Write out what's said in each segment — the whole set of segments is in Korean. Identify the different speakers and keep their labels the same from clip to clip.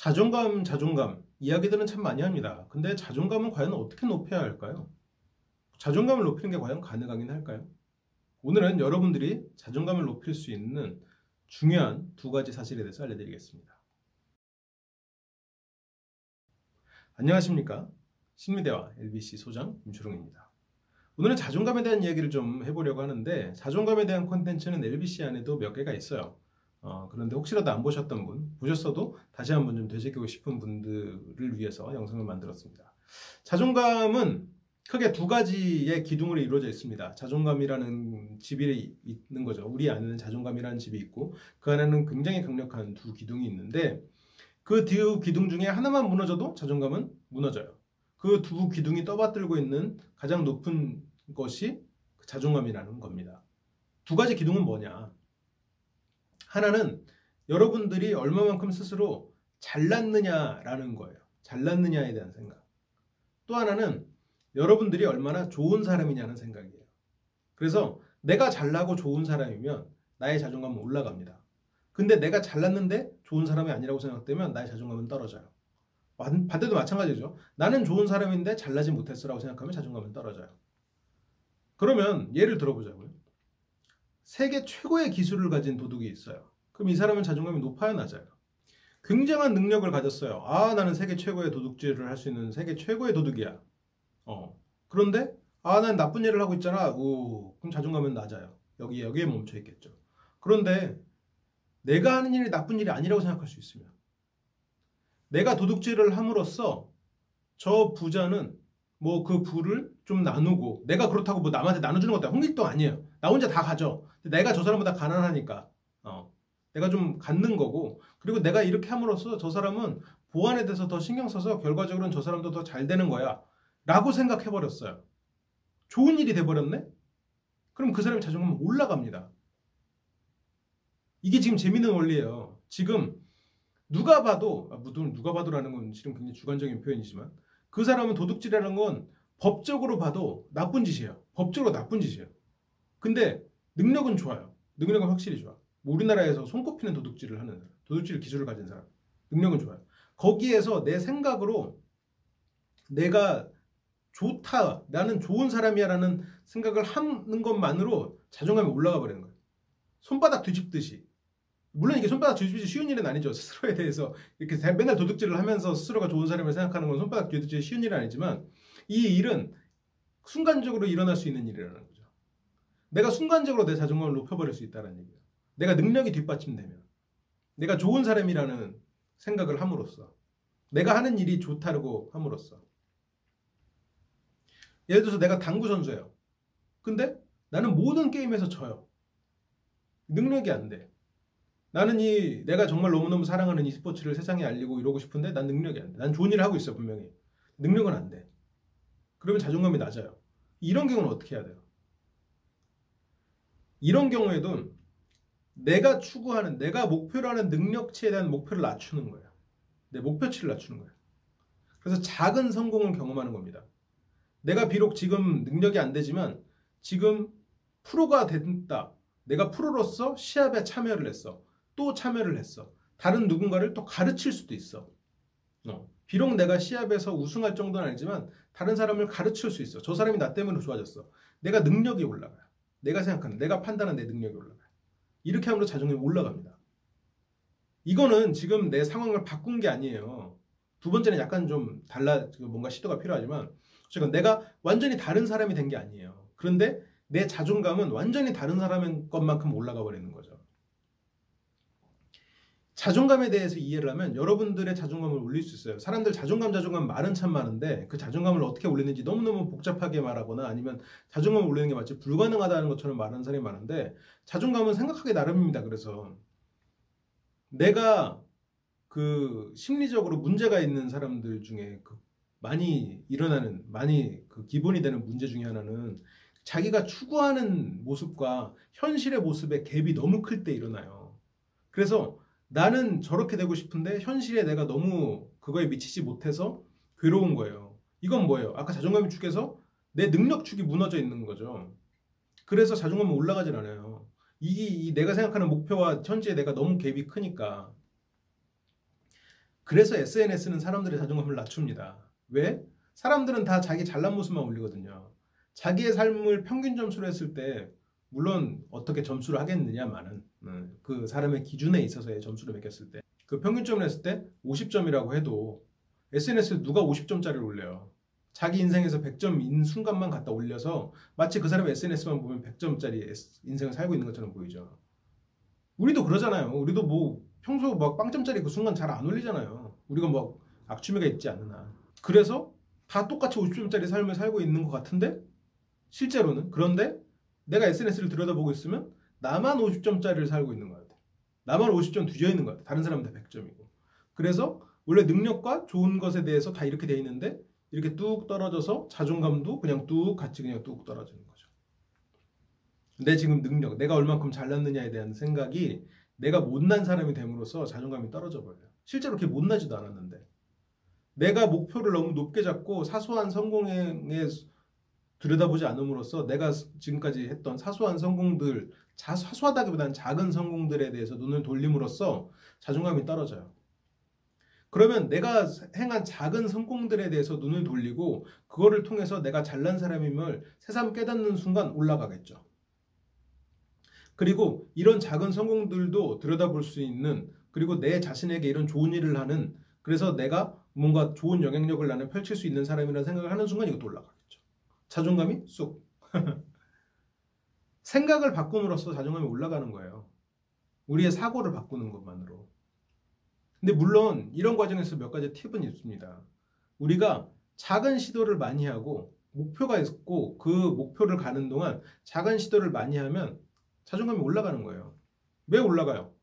Speaker 1: 자존감 이야기들은 참 많이 합니다. 근데 자존감은 과연 어떻게 높여야 할까요? 자존감을 높이는 게 과연 가능하긴 할까요? 오늘은 여러분들이 자존감을 높일 수 있는 중요한 두 가지 사실에 대해서 알려드리겠습니다. 안녕하십니까? 심리대화 LBC 소장 김초롱입니다. 오늘은 자존감에 대한 이야기를 좀 해보려고 하는데, 자존감에 대한 콘텐츠는 LBC 안에도 몇 개가 있어요. 그런데 혹시라도 안 보셨던 분, 보셨어도 다시 한번 좀 되새기고 싶은 분들을 위해서 영상을 만들었습니다. 자존감은 크게 두 가지의 기둥으로 이루어져 있습니다. 자존감이라는 집이 있는 거죠. 우리 안에는 자존감이라는 집이 있고, 그 안에는 굉장히 강력한 두 기둥이 있는데, 그 두 기둥 중에 하나만 무너져도 자존감은 무너져요. 그 두 기둥이 떠받들고 있는 가장 높은 것이 자존감이라는 겁니다. 두 가지 기둥은 뭐냐? 하나는 여러분들이 얼마만큼 스스로 잘났느냐라는 거예요. 잘났느냐에 대한 생각. 또 하나는 여러분들이 얼마나 좋은 사람이냐는 생각이에요. 그래서 내가 잘나고 좋은 사람이면 나의 자존감은 올라갑니다. 근데 내가 잘났는데 좋은 사람이 아니라고 생각되면 나의 자존감은 떨어져요. 반대도 마찬가지죠. 나는 좋은 사람인데 잘나지 못했어라고 생각하면 자존감은 떨어져요. 그러면 예를 들어보자고요. 세계 최고의 기술을 가진 도둑이 있어요. 그럼 이 사람은 자존감이 높아요, 낮아요? 굉장한 능력을 가졌어요. 나는 세계 최고의 도둑질을 할 수 있는 세계 최고의 도둑이야. 그런데 난 나쁜 일을 하고 있잖아. 그럼 자존감은 낮아요. 여기에 멈춰 있겠죠. 그런데 내가 하는 일이 나쁜 일이 아니라고 생각할 수 있으면, 내가 도둑질을 함으로써 저 부자는 그 부를 좀 나누고, 내가 그렇다고 남한테 나눠주는 것도 홍익도 아니에요. 나 혼자 다 가져. 내가 저 사람보다 가난하니까 내가 좀 갖는 거고, 그리고 내가 이렇게 함으로써 저 사람은 보안에 대해서 더 신경 써서 결과적으로는 저 사람도 더 잘 되는 거야 라고 생각해버렸어요. 좋은 일이 돼버렸네? 그럼 그 사람의 자존감은 올라갑니다. 이게 지금 재밌는 원리예요. 지금 누가 봐도라는 건 실은 굉장히 주관적인 표현이지만, 그 사람은 도둑질이라는 건 법적으로 봐도 나쁜 짓이에요. 법적으로 나쁜 짓이에요. 근데 능력은 좋아요. 능력은 확실히 좋아. 우리나라에서 손꼽히는 도둑질을 하는 사람, 도둑질 기술을 가진 사람, 능력은 좋아요. 거기에서 내 생각으로 내가 좋다, 나는 좋은 사람이야 라는 생각을 하는 것만으로 자존감이 올라가 버리는 거예요. 손바닥 뒤집듯이. 물론 이게 손바닥 뒤집듯이 쉬운 일은 아니죠. 스스로에 대해서 이렇게 맨날 도둑질을 하면서 스스로가 좋은 사람을 생각하는 건 손바닥 뒤집듯이 쉬운 일은 아니지만, 이 일은 순간적으로 일어날 수 있는 일이라는 거죠. 내가 순간적으로 내 자존감을 높여버릴 수 있다는 얘기예요. 내가 능력이 뒷받침되면, 내가 좋은 사람이라는 생각을 함으로써, 내가 하는 일이 좋다고 함으로써. 예를 들어서 내가 당구 선수예요. 근데 나는 모든 게임에서 져요. 능력이 안 돼. 나는 내가 정말 너무너무 사랑하는 이 스포츠를 세상에 알리고 이러고 싶은데 난 능력이 안 돼. 난 좋은 일을 하고 있어, 분명히. 능력은 안 돼. 그러면 자존감이 낮아요. 이런 경우는 어떻게 해야 돼요? 이런 경우에도 내가 추구하는, 내가 목표로 하는 능력치에 대한 목표를 낮추는 거예요. 내 목표치를 낮추는 거예요. 그래서 작은 성공을 경험하는 겁니다. 내가 비록 지금 능력이 안 되지만 지금 프로가 된다. 내가 프로로서 시합에 참여를 했어. 또 참여를 했어. 다른 누군가를 또 가르칠 수도 있어. 비록 내가 시합에서 우승할 정도는 아니지만 다른 사람을 가르칠 수 있어. 저 사람이 나 때문에 좋아졌어. 내가 능력이 올라가요. 내가 생각하는, 내가 판단하는 내 능력이 올라가요. 이렇게 함으로 자존감이 올라갑니다. 이거는 지금 내 상황을 바꾼 게 아니에요. 두 번째는 약간 좀 뭔가 시도가 필요하지만, 지금 내가 완전히 다른 사람이 된 게 아니에요. 그런데 내 자존감은 완전히 다른 사람인 것만큼 올라가 버리는 거죠. 자존감에 대해서 이해를 하면 여러분들의 자존감을 올릴 수 있어요. 사람들 자존감 말은 참 많은데, 그 자존감을 어떻게 올리는지 너무너무 복잡하게 말하거나 아니면 자존감을 올리는 게 마치 불가능하다는 것처럼 말하는 사람이 많은데, 자존감은 생각하기 나름입니다. 그래서 내가 심리적으로 문제가 있는 사람들 중에 많이 기본이 되는 문제 중에 하나는 자기가 추구하는 모습과 현실의 모습의 갭이 너무 클 때 일어나요. 그래서 나는 저렇게 되고 싶은데 현실에 내가 너무 그거에 미치지 못해서 괴로운 거예요. 이건 뭐예요? 아까 자존감의 축에서 내 능력축이 무너져 있는 거죠. 그래서 자존감은 올라가질 않아요. 이 내가 생각하는 목표와 현재의 내가 너무 갭이 크니까. 그래서 SNS는 사람들의 자존감을 낮춥니다. 왜? 사람들은 다 자기 잘난 모습만 올리거든요. 자기의 삶을 평균 점수로 했을 때 물론 어떻게 점수를 하겠느냐마는 그 사람의 기준에 있어서의 점수를 매겼을 때 그 평균점을 했을 때 50점이라고 해도 SNS에 누가 50점짜리를 올려요. 자기 인생에서 100점인 순간만 갖다 올려서 마치 그 사람의 SNS만 보면 100점짜리 인생을 살고 있는 것처럼 보이죠. 우리도 그러잖아요. 우리도 뭐 평소 막 빵점짜리 그 순간 잘 안 올리잖아요. 우리가 막 악취미가 있지 않는 한. 그래서 다 똑같이 50점짜리 삶을 살고 있는 것 같은데 실제로는 그런데 내가 SNS를 들여다보고 있으면 나만 50점짜리를 살고 있는 것 같아. 나만 50점 뒤져 있는 것 같아. 다른 사람은 다 100점이고. 그래서 원래 능력과 좋은 것에 대해서 다 이렇게 돼 있는데 이렇게 뚝 떨어져서 자존감도 그냥 뚝 같이 그냥 뚝 떨어지는 거죠. 내 지금 능력, 내가 얼만큼 잘났느냐에 대한 생각이 내가 못난 사람이 됨으로써 자존감이 떨어져 버려요. 실제로 그렇게 못나지도 않았는데 내가 목표를 너무 높게 잡고 사소한 성공에 들여다보지 않음으로써 내가 지금까지 했던 사소한 성공들, 사소하다기보다는 작은 성공들에 대해서 눈을 돌림으로써 자존감이 떨어져요. 그러면 내가 행한 작은 성공들에 대해서 눈을 돌리고 그거를 통해서 내가 잘난 사람임을 새삼 깨닫는 순간 올라가겠죠. 그리고 이런 작은 성공들도 들여다볼 수 있는, 그리고 내 자신에게 이런 좋은 일을 하는, 그래서 내가 뭔가 좋은 영향력을 나는 펼칠 수 있는 사람이라는 생각을 하는 순간 이것도 올라가겠죠. 자존감이 쑥. 생각을 바꿈으로써 자존감이 올라가는 거예요. 우리의 사고를 바꾸는 것만으로. 근데 물론 이런 과정에서 몇 가지 팁은 있습니다. 우리가 작은 시도를 많이 하고 목표가 있고 그 목표를 가는 동안 작은 시도를 많이 하면 자존감이 올라가는 거예요. 왜 올라가요?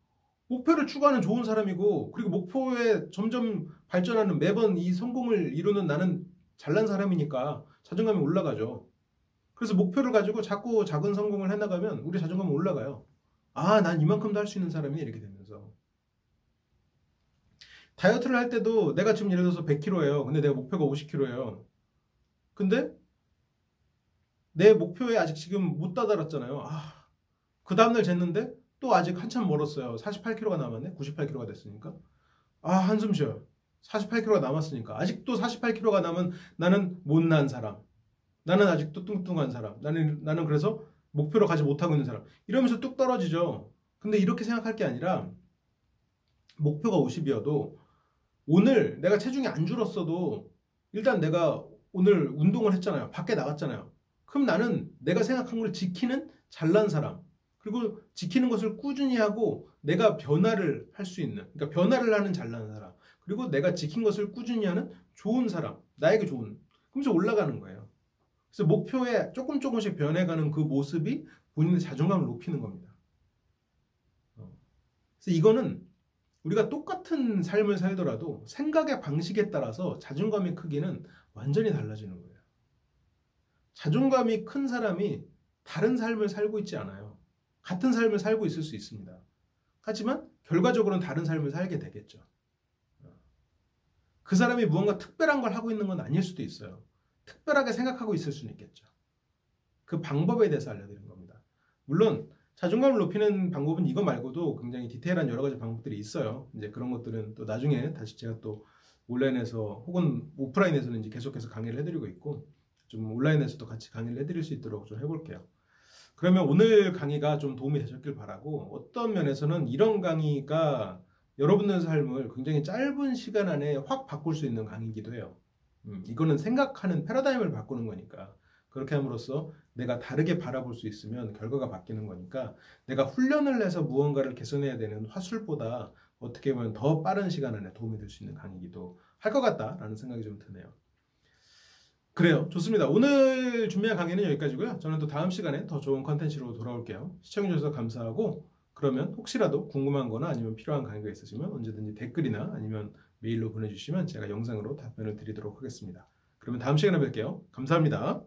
Speaker 1: 목표를 추구하는 좋은 사람이고 그리고 목표에 점점 발전하는 매번 이 성공을 이루는 나는 잘난 사람이니까 자존감이 올라가죠. 그래서 목표를 가지고 자꾸 작은 성공을 해나가면 우리 자존감이 올라가요. 아, 난 이만큼도 할 수 있는 사람이네 이렇게 되면서. 다이어트를 할 때도 내가 지금 예를 들어서 100kg예요. 근데 내가 목표가 50kg예요. 근데 내 목표에 아직 지금 못 다다랐잖아요. 그 다음날 쟀는데 또 아직 한참 멀었어요. 48kg가 남았네. 98kg가 됐으니까. 한숨 쉬어요. 48kg가 남았으니까. 아직도 48kg가 남은 나는 못난 사람. 나는 아직도 뚱뚱한 사람. 나는 그래서 목표로 가지 못하고 있는 사람. 이러면서 뚝 떨어지죠. 근데 이렇게 생각할 게 아니라 목표가 50이어도 오늘 내가 체중이 안 줄었어도 일단 내가 오늘 운동을 했잖아요. 밖에 나갔잖아요. 그럼 나는 내가 생각한 걸 지키는 잘난 사람. 그리고 지키는 것을 꾸준히 하고 내가 변화를 할 수 있는, 그러니까 변화를 하는 잘난 사람. 그리고 내가 지킨 것을 꾸준히 하는 좋은 사람. 나에게 좋은. 그러면서 올라가는 거예요. 그래서 목표에 조금씩 변해가는 그 모습이 본인의 자존감을 높이는 겁니다. 그래서 이거는 우리가 똑같은 삶을 살더라도 생각의 방식에 따라서 자존감의 크기는 완전히 달라지는 거예요. 자존감이 큰 사람이 다른 삶을 살고 있지 않아요. 같은 삶을 살고 있을 수 있습니다. 하지만 결과적으로는 다른 삶을 살게 되겠죠. 그 사람이 무언가 특별한 걸 하고 있는 건 아닐 수도 있어요. 특별하게 생각하고 있을 수는 있겠죠. 그 방법에 대해서 알려드리는 겁니다. 물론 자존감을 높이는 방법은 이거 말고도 굉장히 디테일한 여러 가지 방법들이 있어요. 이제 그런 것들은 또 나중에 다시 제가 또 온라인에서 혹은 오프라인에서는 이제 계속해서 강의를 해드리고 있고 좀 온라인에서도 같이 강의를 해드릴 수 있도록 좀 해볼게요. 그러면 오늘 강의가 좀 도움이 되셨길 바라고, 어떤 면에서는 이런 강의가 여러분의 삶을 굉장히 짧은 시간 안에 확 바꿀 수 있는 강의이기도 해요. 이거는 생각하는 패러다임을 바꾸는 거니까. 그렇게 함으로써 내가 다르게 바라볼 수 있으면 결과가 바뀌는 거니까 내가 훈련을 해서 무언가를 개선해야 되는 화술보다 어떻게 보면 더 빠른 시간 안에 도움이 될 수 있는 강의이기도 할 것 같다라는 생각이 좀 드네요. 그래요. 좋습니다. 오늘 준비한 강의는 여기까지고요. 저는 또 다음 시간에 더 좋은 컨텐츠로 돌아올게요. 시청해주셔서 감사하고, 그러면 혹시라도 궁금한 거나 아니면 필요한 강의가 있으시면 언제든지 댓글이나 아니면 메일로 보내주시면 제가 영상으로 답변을 드리도록 하겠습니다. 그러면 다음 시간에 뵐게요. 감사합니다.